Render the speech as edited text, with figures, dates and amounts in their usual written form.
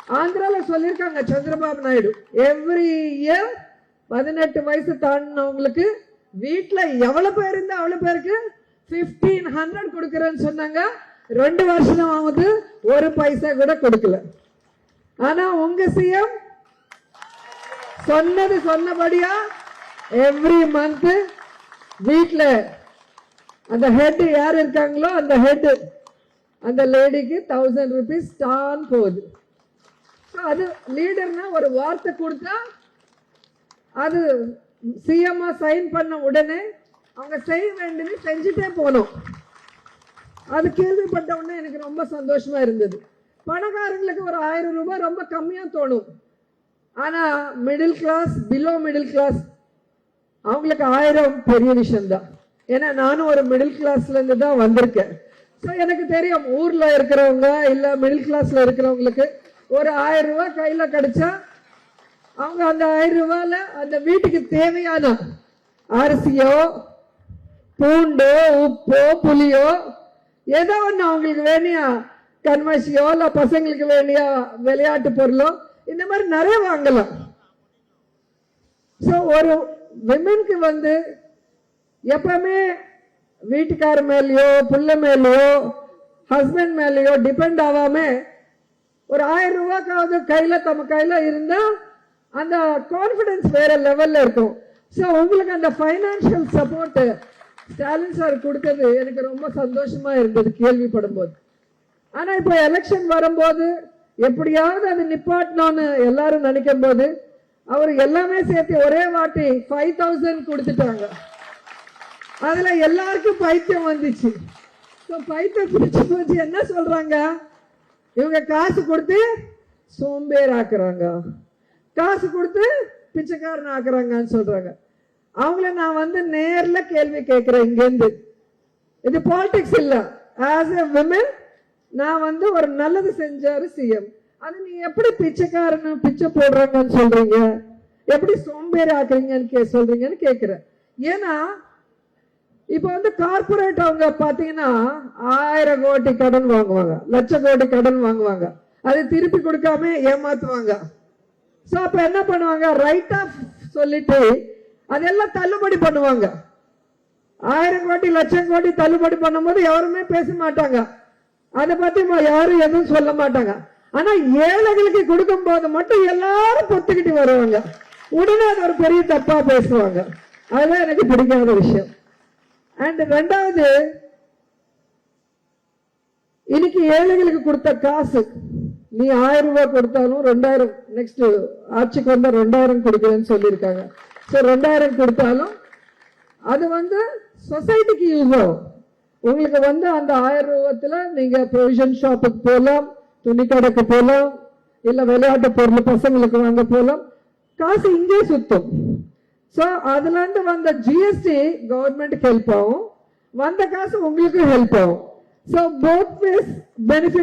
ஆந்திரால சொல்லியிருக்காங்க Chandrababu Naidu, every year 18 வயசு தாண்டினவங்களுக்கு வீட்டுல எவ்வளவு பேர் இருந்தா அவ்வளவு பேருக்கு 1500 கொடுக்கறேன்னு சொன்னாங்க. 2 வருஷம் ஆகுது, ஒரு பைசா கூட கொடுக்கல. ஆனா உங்க சிஎம் சொன்னது சொன்னபடியா எவ்ரி மந்த் வீட்ல அந்த ஹெட் யார் இருக்காங்களோ அந்த ஹெட் அந்த லேடிக்கு 1000 rupees தான் போகுது. அது லீடர்னா ஒரு வார்த்தை கொடுத்தா அது சிஎம்ஆ சைன் பண்ண உடனே அவங்க செய்ய வேண்டியது செஞ்சுட்டே போனோம். அது கேள்விப்பட்ட உடனே எனக்கு ரொம்ப சந்தோஷமா இருந்தது. பணக்காரங்களுக்கு ஒரு 1000 ரூபாய் ரொம்ப கம்மியா தோணும். ஆனா middle class, below middle class அவங்களுக்கு 1000 பெரிய விஷயம் தான். ஏன்னா நானும் ஒரு மிடில் கிளாஸ்ல இருந்து தான் வந்திருக்கேன். ஸோ எனக்கு தெரியும், ஊர்ல இருக்கிறவங்க இல்ல மிடில் கிளாஸ்ல இருக்கிறவங்களுக்கு ஒரு 1000 ரூபாய் கையில கிடைச்சா அவங்க அந்த 1000 ரூபாயில அந்த வீட்டுக்கு தேவையான அரிசியோ பூண்டோ உப்போ புளியோ ஏதோ ஒண்ணு அவங்களுக்கு வேணியா கண்மசியோ இல்ல பசங்களுக்கு வேண்டிய விளையாட்டு பொருளோ இந்த மாதிரி நிறைய வாங்கலாம். ஸோ ஒரு விமென்க்கு எப்பவுமே வீட்டுக்கார மேலேயோ புள்ள மேலேயோ ஹஸ்பண்ட் மேலேயோ டிபெண்ட் ஆகாம ஒரு 1000 ரூபாய்க்காவது நம்ம கையில இருந்தா அந்த கான்பிடன்ஸ் வேற லெவல்ல இருக்கும். ஸோ உங்களுக்கு அந்த பைனான்சியல் சப்போர்ட் ஸ்டாலின் சார் கொடுத்தது எனக்கு ரொம்ப சந்தோஷமா இருந்தது கேள்விப்படும் போது. ஆனா இப்போ எலெக்ஷன் வரும்போது எப்படியாவது அது நிப்பாட்டணும்னு எல்லாரும் நினைக்கும் போது அவர் எல்லாமே சேர்த்து ஒரே வாட்டி 5000 கொடுத்துட்டாங்க. அதுல எல்லாருக்கும் பைத்தியம் வந்துச்சு. பைத்தியம் பிடிச்சு போச்சு. என்ன சொல்றாங்க, இவங்க காசு கொடுத்து சோம்பேர் ஆக்குறாங்க, காசு கொடுத்து பிச்சைக்காரன் ஆக்குறாங்கன்னு சொல்றாங்க. அவங்கள நான் நேர்ல கேள்வி கேட்கிறேன் இங்க இருந்து. இது பாலிடிக்ஸ் இல்ல. ஆஸ் எ விமன் நான் ஒரு நல்லது செஞ்சாரு சிஎம், அது நீ எப்படி பிச்சைக்காரன் பிச்சை போடுறாங்கன்னு சொல்றீங்க, எப்படி சோம்பேறி ஆக்குறீங்கன்னு சொல்றீங்கன்னு கேட்கிறேன். ஏன்னா இப்ப கார்பரேட் அவங்க பாத்தீங்கன்னா 1000 கோடி கடன் வாங்குவாங்க, லட்ச கோடி கடன் வாங்குவாங்க, அது திருப்பி கொடுக்காம ஏமாத்துவாங்க. சோ அப்ப என்ன பண்ணுவாங்க, ரைட் ஆஃப் சொல்லிட்டு அதெல்லாம் தள்ளுபடி பண்ணுவாங்க. 1000 கோடி லட்சம் கோடி தள்ளுபடி பண்ணும்போது யாருமே பேச மாட்டாங்க, அதை பத்தி யாரும் எதுவும் சொல்ல மாட்டாங்க. ஆனா ஏழைகளுக்கு கொடுக்கும் போது மட்டும் எல்லாரும் பொத்துக்கிட்டு வருவாங்க, உடனே அது ஒரு பெரிய தப்பா பேசுவாங்க. அதுதான் எனக்கு பிடிக்காத விஷயம். அண்ட் ரெண்டாவது, இன்னைக்கு ஏழைகளுக்கு கொடுத்த காசு நீ 1000 ரூபாய் கொடுத்தாலும் 2000 நெக்ஸ்ட் ஆட்சிக்கு வந்தா 2000 கொடுக்குறேன்னு சொல்லியிருக்காங்க. ஸோ 2000 கொடுத்தாலும் அது சொசைட்டிக்கு யூஸ் ஆகும். உங்களுக்கு அந்த 1000 ரூபாய்ல நீங்க ப்ரொவிஷன் ஷாப்புக்கு போகலாம், துணி கடைக்கு போகலாம், இல்ல விளையாட்டு பொருள் பசங்களுக்கு வாங்க போகலாம், காசு இங்கே சுத்தும். ஸோ அதுல இருந்து வந்த ஜிஎஸ்டி கவர்மெண்ட்டுக்கு ஹெல்ப் ஆகும், வந்த காசு உங்களுக்கு ஹெல்ப் ஆகும். So both ways benefit.